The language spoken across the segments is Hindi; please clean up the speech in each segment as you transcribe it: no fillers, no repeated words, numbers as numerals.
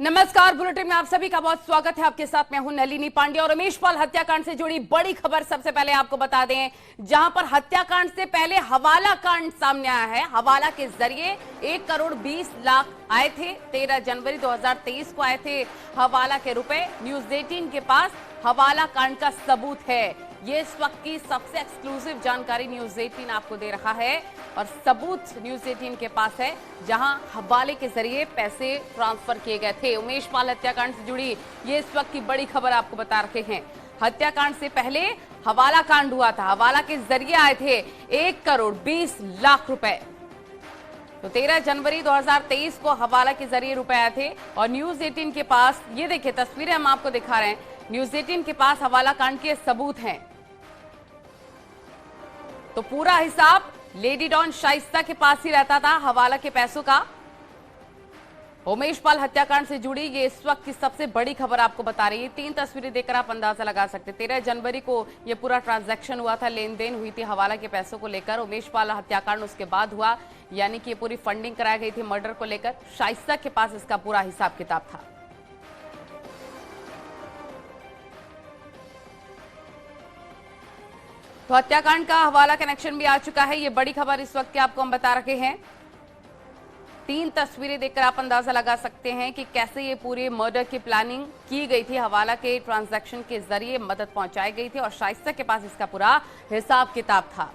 नमस्कार, बुलेटिन में आप सभी का बहुत स्वागत है। आपके साथ मैं हूं नलिनी पांडे और उमेश पाल हत्याकांड से जुड़ी बड़ी खबर सबसे पहले आपको बता दें, जहां पर हत्याकांड से पहले हवाला कांड सामने आया है। हवाला के जरिए 1 करोड़ 20 लाख आए थे। 13 जनवरी 2023 को आए थे हवाला के रुपए। न्यूज 18 के पास हवाला कांड का सबूत है। ये इस वक्त की सबसे एक्सक्लूसिव जानकारी न्यूज 18 आपको दे रहा है और सबूत न्यूज 18 के पास है, जहां हवाले के जरिए पैसे ट्रांसफर किए गए थे। उमेश पाल हत्याकांड से जुड़ी ये इस वक्त की बड़ी खबर आपको बता रहे हैं। हत्याकांड से पहले हवाला कांड हुआ था। हवाला के जरिए आए थे 1 करोड़ 20 लाख रुपए। तो 13 जनवरी 2023 को हवाला के जरिए रुपए आए थे और न्यूज 18 के पास ये देखिए तस्वीरें हम आपको दिखा रहे हैं। न्यूज 18 के पास हवाला कांड के सबूत हैं। तो पूरा हिसाब लेडी डॉन शाइस्ता के पास ही रहता था हवाला के पैसों का। उमेश पाल हत्याकांड से जुड़ी ये इस वक्त की सबसे बड़ी खबर आपको बता रही है। 3 तस्वीरें देखकर आप अंदाजा लगा सकते। 13 जनवरी को ये पूरा ट्रांजैक्शन हुआ था, लेन देन हुई थी हवाला के पैसों को लेकर। उमेश पाल हत्याकांड उसके बाद हुआ, यानी कि ये पूरी फंडिंग कराई गई थी मर्डर को लेकर। शाइस्ता के पास इसका पूरा हिसाब किताब था। तो हत्याकांड का हवाला कनेक्शन भी आ चुका है। ये बड़ी खबर इस वक्त की आपको हम बता रहे हैं। 3 तस्वीरें देखकर आप अंदाजा लगा सकते हैं कि कैसे ये पूरे मर्डर की प्लानिंग की गई थी। हवाला के ट्रांजैक्शन के जरिए मदद पहुंचाई गई थी और शाइस्ता के पास इसका पूरा हिसाब किताब था।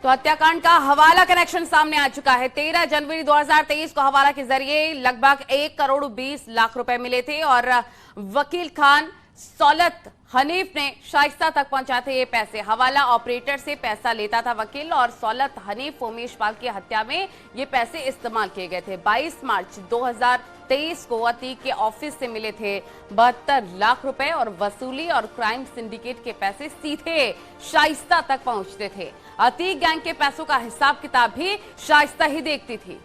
तो हत्याकांड का हवाला कनेक्शन सामने आ चुका है। 13 जनवरी 2023 को हवाला के जरिए लगभग 1 करोड़ 20 लाख रुपए मिले थे और वकील खान सौलत हनीफ ने शाइस्ता तक पहुंचाए थे ये पैसे। हवाला ऑपरेटर से पैसा लेता था वकील और सौलत हनीफ उमेश पाल की हत्या में ये पैसे इस्तेमाल किए गए थे। 22 मार्च 2023 को अतीक के ऑफिस से मिले थे 72 लाख रुपए और वसूली और क्राइम सिंडिकेट के पैसे सीधे शाइस्ता तक पहुंचते थे। अतीक गैंग के पैसों का हिसाब किताब भी शाइस्ता ही देखती थी।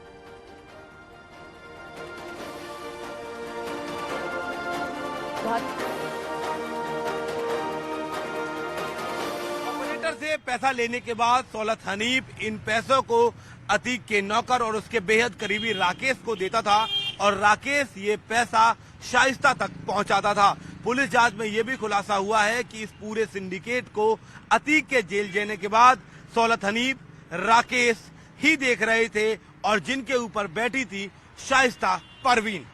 ऑपरेटर से पैसा लेने के बाद सौलत हनीफ इन पैसों को अतीक के नौकर और उसके बेहद करीबी राकेश को देता था और राकेश ये पैसा शाइस्ता तक पहुंचाता था। पुलिस जांच में ये भी खुलासा हुआ है कि इस पूरे सिंडिकेट को अतीक के जेल जाने के बाद सौलत हनीफ, राकेश ही देख रहे थे और जिनके ऊपर बैठी थी शाइस्ता परवीन।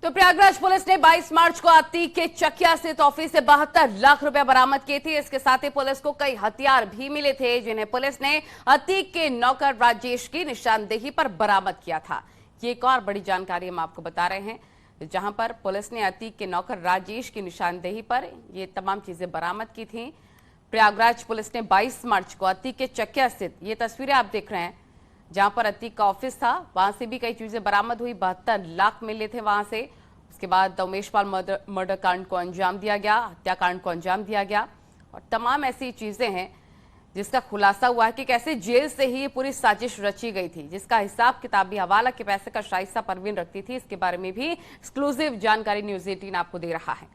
तो प्रयागराज पुलिस ने 22 मार्च को अतीक के चकिया स्थित ऑफिस से 72 लाख रुपए बरामद किए थे। इसके साथ ही पुलिस को कई हथियार भी मिले थे, जिन्हें पुलिस ने अतीक के नौकर राजेश की निशानदेही पर बरामद किया था। ये एक और बड़ी जानकारी हम आपको बता रहे हैं, जहां पर पुलिस ने अतीक के नौकर राजेश की निशानदेही पर ये तमाम चीजें बरामद की थी। प्रयागराज पुलिस ने 22 मार्च को अतीक के चकिया स्थित, ये तस्वीरें आप देख रहे हैं, जहां पर अतीक का ऑफिस था, वहां से भी कई चीजें बरामद हुई। 72 लाख मिले थे वहां से। उसके बाद उमेश पाल मर्डर कांड को अंजाम दिया गया, हत्याकांड को अंजाम दिया गया और तमाम ऐसी चीजें हैं जिसका खुलासा हुआ है कि कैसे जेल से ही ये पूरी साजिश रची गई थी, जिसका हिसाब किताब भी हवाला के पैसे का शाइस्ता परवीन रखती थी। इसके बारे में भी एक्सक्लूसिव जानकारी न्यूज 18 आपको दे रहा है।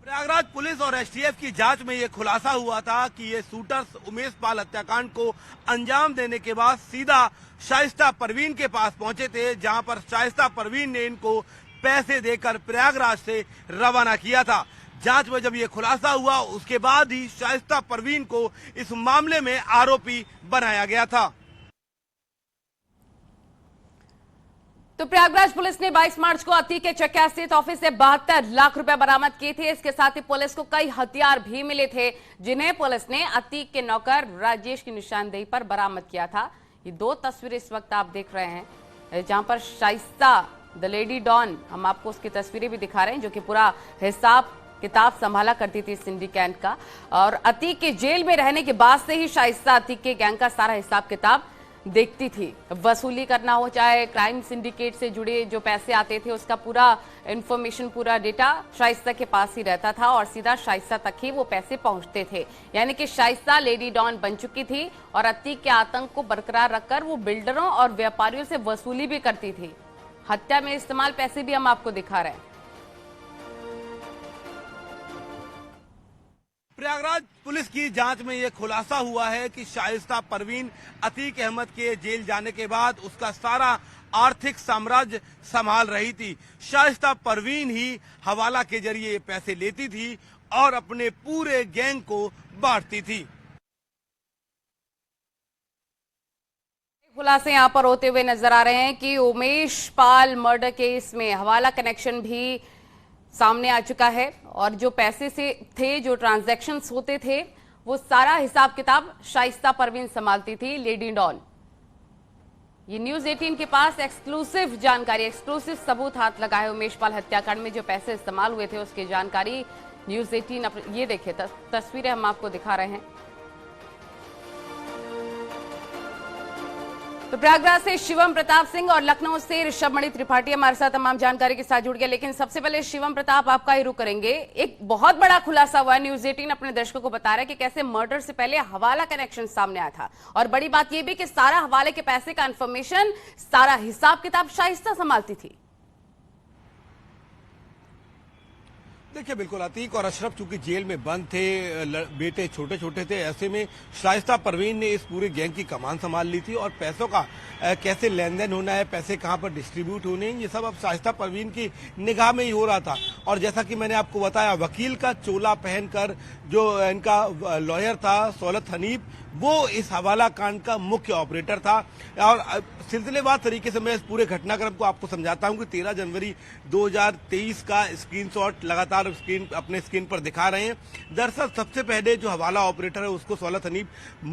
प्रयागराज पुलिस और एसटीएफ की जांच में यह खुलासा हुआ था कि ये शूटर्स उमेश पाल हत्याकांड को अंजाम देने के बाद सीधा शाइस्ता परवीन के पास पहुंचे थे, जहां पर शाइस्ता परवीन ने इनको पैसे देकर प्रयागराज से रवाना किया था। जांच में जब ये खुलासा हुआ उसके बाद ही शाइस्ता परवीन को इस मामले में आरोपी बनाया गया था। तो प्रयागराज पुलिस ने 22 मार्च को अतीक के चकिया स्थित ऑफिस से 72 लाख रुपए बरामद किए थे। इसके साथ ही पुलिस को कई हथियार भी मिले थे, जिन्हें पुलिस ने अतीक के नौकर राजेश की निशानदेही पर बरामद किया था। ये 2 तस्वीरें इस वक्त आप देख रहे हैं, जहां पर शाइस्ता द लेडी डॉन, हम आपको उसकी तस्वीरें भी दिखा रहे हैं, जो कि पूरा हिसाब किताब संभाला करती थी सिंडिकेट का। और अतीक के जेल में रहने के बाद से ही शाइस्ता अतीक के गैंग का सारा हिसाब किताब देखती थी। वसूली करना हो, चाहे क्राइम सिंडिकेट से जुड़े जो पैसे आते थे, उसका पूरा इंफॉर्मेशन, पूरा डेटा शाइस्ता के पास ही रहता था और सीधा शाइस्ता तक ही वो पैसे पहुंचते थे। यानी कि शाइस्ता लेडी डॉन बन चुकी थी और अतीक के आतंक को बरकरार रखकर वो बिल्डरों और व्यापारियों से वसूली भी करती थी। हत्या में इस्तेमाल पैसे भी हम आपको दिखा रहे हैं। प्रयागराज पुलिस की जांच में यह खुलासा हुआ है कि शाइस्ता परवीन अतीक अहमद के जेल जाने के बाद उसका सारा आर्थिक साम्राज्य संभाल रही थी। शाइस्ता परवीन ही हवाला के जरिए पैसे लेती थी और अपने पूरे गैंग को बांटती थी। खुलासे यहां पर होते हुए नजर आ रहे हैं कि उमेश पाल मर्डर केस में हवाला कनेक्शन भी सामने आ चुका है और जो पैसे से थे, जो ट्रांजैक्शंस होते थे, वो सारा हिसाब किताब शाइस्ता परवीन संभालती थी, लेडी डॉन। ये न्यूज 18 के पास एक्सक्लूसिव जानकारी, एक्सक्लूसिव सबूत हाथ लगाए उमेश पाल हत्याकांड में जो पैसे इस्तेमाल हुए थे उसकी जानकारी न्यूज 18। ये देखिए तस्वीरें हम आपको दिखा रहे हैं। तो प्रयागराज से शिवम प्रताप सिंह और लखनऊ से ऋषभ मणि त्रिपाठी हमारे साथ तमाम जानकारी के साथ जुड़ गए। लेकिन सबसे पहले शिवम प्रताप, आपका ही रुख करेंगे। एक बहुत बड़ा खुलासा हुआ है, न्यूज 18 अपने दर्शकों को बता रहा है कि कैसे मर्डर से पहले हवाला कनेक्शन सामने आया था और बड़ी बात यह भी कि सारा हवाले के पैसे का इंफॉर्मेशन, सारा हिसाब किताब शाइस्ता संभालती थी। देखिए, बिल्कुल अतीक और अशरफ चूंकि जेल में बंद थे, बेटे छोटे छोटे थे, ऐसे में शाइस्ता परवीन ने इस पूरे गैंग की कमान संभाल ली थी और पैसों का कैसे लेन देन होना है, पैसे कहां पर डिस्ट्रीब्यूट होने हैं, ये सब अब शाइस्ता परवीन की निगाह में ही हो रहा था। और जैसा कि मैंने आपको बताया, वकील का चोला पहनकर जो इनका लॉयर था सौलत हनीफ, वो इस हवाला कांड का मुख्य ऑपरेटर था। और सिलसिलेवार तरीके से मैं इस पूरे घटनाक्रम को आपको समझाता हूं कि 13 जनवरी 2023 का स्क्रीनशॉट लगातार अपने स्क्रीन पर दिखा रहे हैं। दरअसल सबसे पहले जो हवाला ऑपरेटर है उसको सौलत हनीफ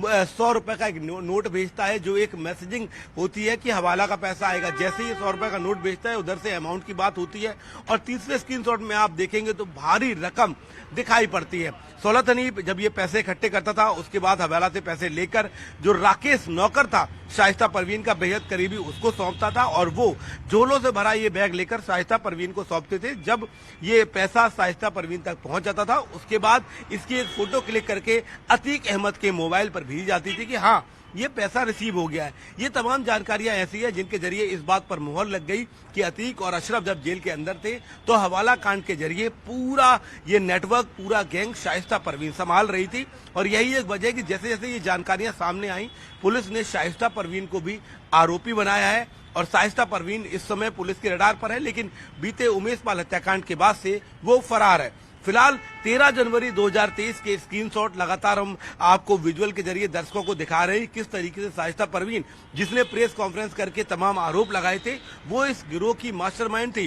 100 रुपए का एक नोट भेजता है, जो एक मैसेजिंग होती है कि हवाला का पैसा आएगा। जैसे ही 100 रुपए का नोट भेजता है, उधर से अमाउंट की बात होती है और तीसरे स्क्रीनशॉट में आप देखेंगे तो भारी रकम दिखाई पड़ती है। सौलत हनीफ जब ये पैसे इकट्ठे करता था, उसके बाद हवाला से पैसे लेकर जो राकेश नौकर था शाइस्ता परवीन का बेहद करीबी, उसको सौंपता था और वो झोलों से भरा ये बैग लेकर शाइस्ता परवीन को सौंपते थे। जब ये पैसा शाइस्ता परवीन तक पहुंच जाता था, उसके बाद इसकी एक फोटो क्लिक करके अतीक अहमद के मोबाइल पर भेजी जाती थी कि हाँ, ये पैसा रिसीव हो गया है। ये तमाम जानकारियां ऐसी है जिनके जरिए इस बात पर मुहर लग गई कि अतीक और अशरफ जब जेल के अंदर थे तो हवाला कांड के जरिए पूरा ये नेटवर्क, पूरा गैंग शाइस्ता परवीन संभाल रही थी। और यही एक वजह कि जैसे जैसे ये जानकारियां सामने आई, पुलिस ने शाइस्ता परवीन को भी आरोपी बनाया है और शाइस्ता परवीन इस समय पुलिस के रडार पर है, लेकिन बीते उमेश पाल हत्याकांड के बाद से वो फरार है। फिलहाल 13 जनवरी 2023 के स्क्रीनशॉट लगातार हम आपको विजुअल के जरिए दर्शकों को दिखा रहे हैं किस तरीके से शाइस्ता परवीन, जिसने प्रेस कॉन्फ्रेंस करके तमाम आरोप लगाए थे, वो इस गिरोह की मास्टरमाइंड थी।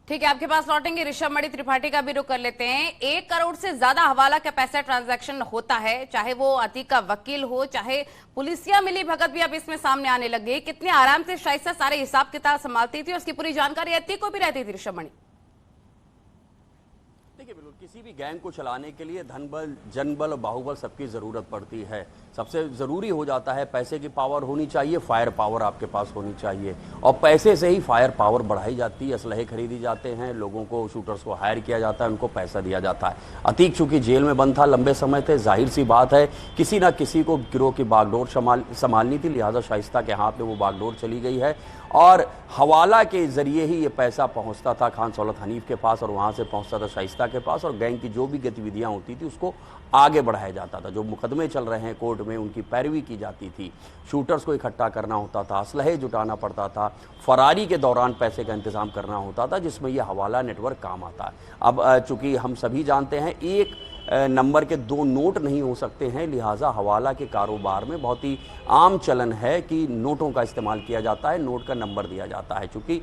ठीक है, आपके पास लौटेंगे। ऋषभ मणि त्रिपाठी का भी रुख कर लेते हैं। 1 करोड़ से ज्यादा हवाला का पैसा ट्रांजैक्शन होता है, चाहे वो अतीक का वकील हो, चाहे पुलिसिया मिली भगत भी अब इसमें सामने आने लग गई। कितने आराम से शाइस्ता सारे हिसाब किताब संभालती थी, उसकी पूरी जानकारी अतीक को भी रहती थी। ऋषभ मणि, देखिए, बिल्कुल किसी भी गैंग को चलाने के लिए धन बल, जन बल और बाहुबल सबकी ज़रूरत पड़ती है। सबसे ज़रूरी हो जाता है पैसे की पावर होनी चाहिए, फायर पावर आपके पास होनी चाहिए और पैसे से ही फायर पावर बढ़ाई जाती है। असलहे खरीदी जाते हैं, लोगों को, शूटर्स को हायर किया जाता है, उनको पैसा दिया जाता है। अतीक चूंकि जेल में बंद था लंबे समय थे, जाहिर सी बात है किसी ना किसी को गिरोह की बागडोर संभालनी थी, लिहाजा शाइस्ता के हाथ में वो बागडोर चली गई है और हवाला के जरिए ही ये पैसा पहुंचता था खान सौलत हनीफ के पास और वहां से पहुंचता था शाइस्ता के पास और गैंग की जो भी गतिविधियां होती थी उसको आगे बढ़ाया जाता था। जो मुकदमे चल रहे हैं कोर्ट में, उनकी पैरवी की जाती थी, शूटर्स को इकट्ठा करना होता था, असलहे जुटाना पड़ता था, फरारी के दौरान पैसे का इंतजाम करना होता था, जिसमें यह हवाला नेटवर्क काम आता है। अब चूंकि हम सभी जानते हैं एक नंबर के 2 नोट नहीं हो सकते हैं, लिहाजा हवाला के कारोबार में बहुत ही आम चलन है कि नोटों का इस्तेमाल किया जाता है, नोट का नंबर दिया जाता है। चूंकि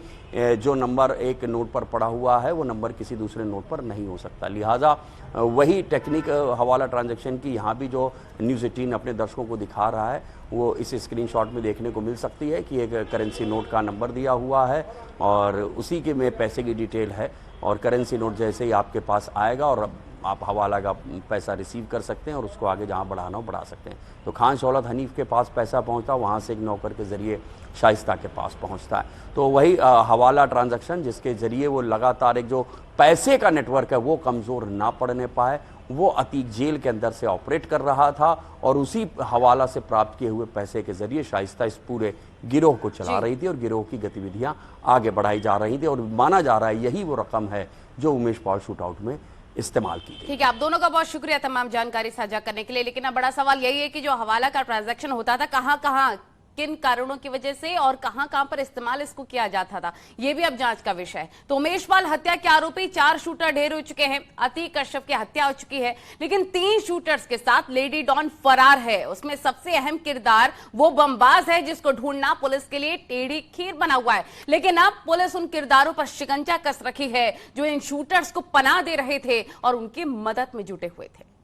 जो नंबर एक नोट पर पड़ा हुआ है वो नंबर किसी दूसरे नोट पर नहीं हो सकता, लिहाजा वही टेक्निक हवाला ट्रांजैक्शन की यहाँ भी जो न्यूज़ 18 अपने दर्शकों को दिखा रहा है वो इस स्क्रीनशॉट में देखने को मिल सकती है कि एक करेंसी नोट का नंबर दिया हुआ है और उसी के में पैसे की डिटेल है और करेंसी नोट जैसे ही आपके पास आएगा और आप हवाला का पैसा रिसीव कर सकते हैं और उसको आगे जहां बढ़ाना हो बढ़ा सकते हैं। तो खान सौलत हनीफ के पास पैसा पहुंचता, वहां से एक नौकर के जरिए शाइस्ता के पास पहुंचता है। तो वही हवाला ट्रांजैक्शन जिसके जरिए वो लगातार एक जो पैसे का नेटवर्क है वो कमज़ोर ना पड़ने पाए, वो अतीक जेल के अंदर से ऑपरेट कर रहा था और उसी हवाला से प्राप्त किए हुए पैसे के जरिए शाइस्ता इस पूरे गिरोह को चला रही थी और गिरोह की गतिविधियां आगे बढ़ाई जा रही थी और माना जा रहा है यही वो रकम है जो उमेश पाल शूटआउट में इस्तेमाल की गई। ठीक है, आप दोनों का बहुत शुक्रिया तमाम जानकारी साझा करने के लिए। लेकिन अब बड़ा सवाल यही है कि जो हवाला का ट्रांजैक्शन होता था, कहां कहां, किन कारणों की वजह से और कहां कहां पर इस्तेमाल इसको किया जाता था, यह भी अब जांच का विषय है। तो उमेश पाल हत्या के आरोपी 4 शूटर ढेर हो चुके हैं, अतीक कश्यप की हत्या हो चुकी है, लेकिन 3 शूटर्स के साथ लेडी डॉन फरार है। उसमें सबसे अहम किरदार वो बमबाज है जिसको ढूंढना पुलिस के लिए टेढ़ी खीर बना हुआ है। लेकिन अब पुलिस उन किरदारों पर शिकंजा कस रखी है जो इन शूटर्स को पनाह दे रहे थे और उनकी मदद में जुटे हुए थे।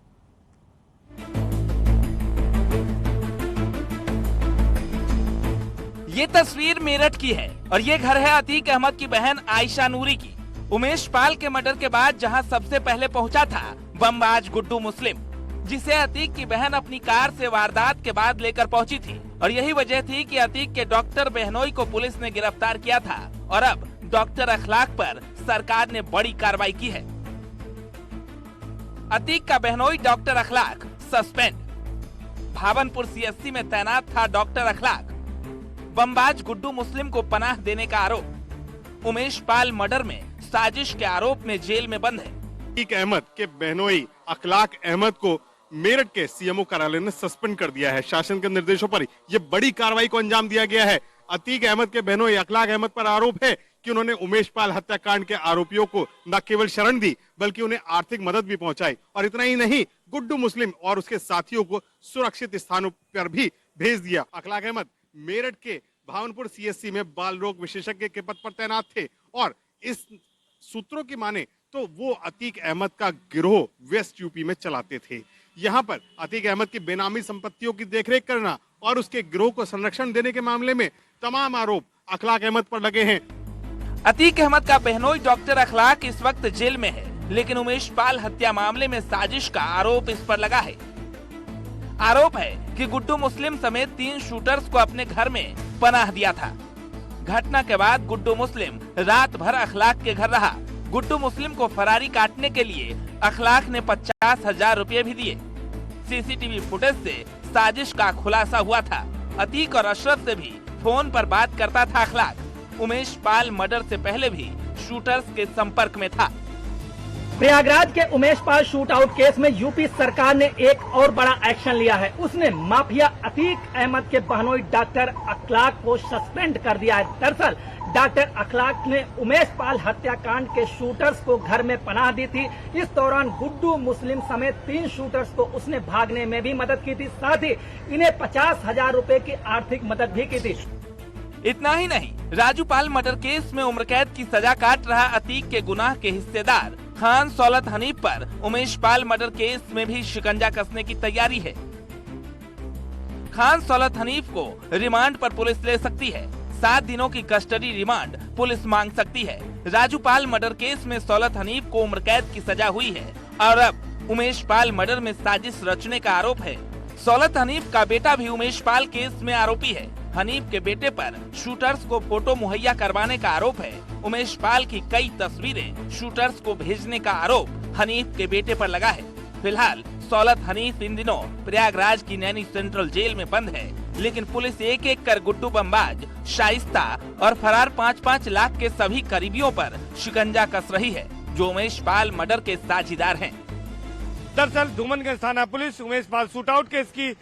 ये तस्वीर मेरठ की है और ये घर है अतीक अहमद की बहन आयशा नूरी की। उमेश पाल के मर्डर के बाद जहां सबसे पहले पहुंचा था बमबाज गुड्डू मुस्लिम, जिसे अतीक की बहन अपनी कार से वारदात के बाद लेकर पहुंची थी। और यही वजह थी कि अतीक के डॉक्टर बहनोई को पुलिस ने गिरफ्तार किया था और अब डॉक्टर अखलाक पर सरकार ने बड़ी कार्रवाई की है। अतीक का बहनोई डॉक्टर अखलाक सस्पेंड। भावनपुर सीएससी में तैनात था डॉक्टर अखलाक। बमबाज गुड्डू मुस्लिम को पनाह देने का आरोप। उमेश पाल मर्डर में साजिश के आरोप में जेल में बंद है। अतीक अहमद के बहनोई अखलाक अहमद को मेरठ के सीएमओ कार्यालय ने सस्पेंड कर दिया है। शासन के निर्देशों पर ये बड़ी कार्रवाई को अंजाम दिया गया है। अतीक अहमद के बहनोई अखलाक अहमद पर आरोप है कि उन्होंने उमेश पाल हत्याकांड के आरोपियों को न केवल शरण दी बल्कि उन्हें आर्थिक मदद भी पहुंचाई। और इतना ही नहीं, गुड्डू मुस्लिम और उसके साथियों को सुरक्षित स्थानों पर भी भेज दिया। अखलाक अहमद मेरठ के भावनपुर सीएससी में बाल रोग विशेषज्ञ के पद पर तैनात थे और इस सूत्रों की माने तो वो अतीक अहमद का गिरोह वेस्ट यूपी में चलाते थे। यहाँ पर अतीक अहमद की बेनामी संपत्तियों की देखरेख करना और उसके गिरोह को संरक्षण देने के मामले में तमाम आरोप अखलाक अहमद पर लगे हैं। अतीक अहमद का बहनोई डॉक्टर अखलाक इस वक्त जेल में है, लेकिन उमेश पाल हत्या मामले में साजिश का आरोप इस पर लगा है। आरोप है कि गुड्डू मुस्लिम समेत 3 शूटर्स को अपने घर में पनाह दिया था। घटना के बाद गुड्डू मुस्लिम रात भर अखलाक के घर रहा। गुड्डू मुस्लिम को फरारी काटने के लिए अखलाक ने 50,000 रुपए भी दिए। सीसीटीवी फुटेज से साजिश का खुलासा हुआ था। अतीक और अशरफ से भी फोन पर बात करता था अखलाक। उमेश पाल मर्डर से पहले भी शूटर्स के संपर्क में था। प्रयागराज के Umesh Pal shoot out case में यूपी सरकार ने एक और बड़ा एक्शन लिया है। उसने माफिया अतीक अहमद के बहनोई डॉक्टर अखलाक को सस्पेंड कर दिया है। दरअसल डॉक्टर अखलाक ने उमेश पाल हत्याकांड के शूटर्स को घर में पनाह दी थी। इस दौरान गुड्डू मुस्लिम समेत 3 शूटर्स को उसने भागने में भी मदद की थी, साथ ही इन्हें 50,000 रुपए की आर्थिक मदद भी की थी। इतना ही नहीं, राजू पाल मर्डर केस में उम्र कैद की सजा काट रहा अतीक के गुनाह के हिस्सेदार खान सौलत हनीफ पर उमेश पाल मर्डर केस में भी शिकंजा कसने की तैयारी है। खान सौलत हनीफ को रिमांड पर पुलिस ले सकती है। 7 दिनों की कस्टडी रिमांड पुलिस मांग सकती है। राजू पाल मर्डर केस में सौलत हनीफ को उम्र कैद की सजा हुई है और अब उमेश पाल मर्डर में साजिश रचने का आरोप है। सौलत हनीफ का बेटा भी उमेश पाल केस में आरोपी है। हनीफ के बेटे पर शूटर्स को फोटो मुहैया करवाने का आरोप है। उमेश पाल की कई तस्वीरें शूटर्स को भेजने का आरोप हनीफ के बेटे पर लगा है। फिलहाल सौलत हनीफ इन दिनों प्रयागराज की नैनी सेंट्रल जेल में बंद है, लेकिन पुलिस एक एक कर गुड्डू बमबाज, शाइस्ता और फरार 5-5 लाख के सभी करीबियों पर शिकंजा कस रही है जो उमेश पाल मर्डर के साझीदार हैं। दरअसल धूमनगंज थाना police Umesh Pal shootout case की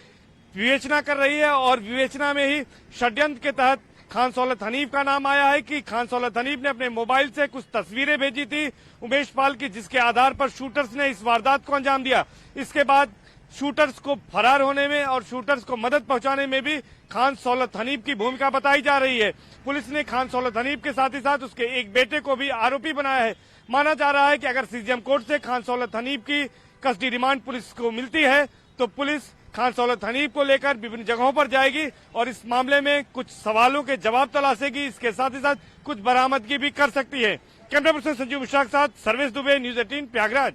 विवेचना कर रही है और विवेचना में ही षड्यंत्र के तहत खान सौलत हनीफ का नाम आया है कि खान सौलत हनीफ ने अपने मोबाइल से कुछ तस्वीरें भेजी थी उमेश पाल की, जिसके आधार पर शूटर्स ने इस वारदात को अंजाम दिया। इसके बाद शूटर्स को फरार होने में और शूटर्स को मदद पहुंचाने में भी खान सौलत हनीफ की भूमिका बताई जा रही है। पुलिस ने खान सौलत हनीफ के साथ ही साथ उसके एक बेटे को भी आरोपी बनाया है। माना जा रहा है कि अगर सीजेएम कोर्ट से खान सौलत हनीफ की कस्टडी रिमांड पुलिस को मिलती है तो पुलिस खान सौलत हनीफ को लेकर विभिन्न जगहों पर जाएगी और इस मामले में कुछ सवालों के जवाब तलाशेगी। इसके साथ ही साथ कुछ बरामदगी भी कर सकती है। कैमरा पर्सन संजीव मिश्रा के साथ सर्वेश दुबे, न्यूज़ 18 प्रयागराज।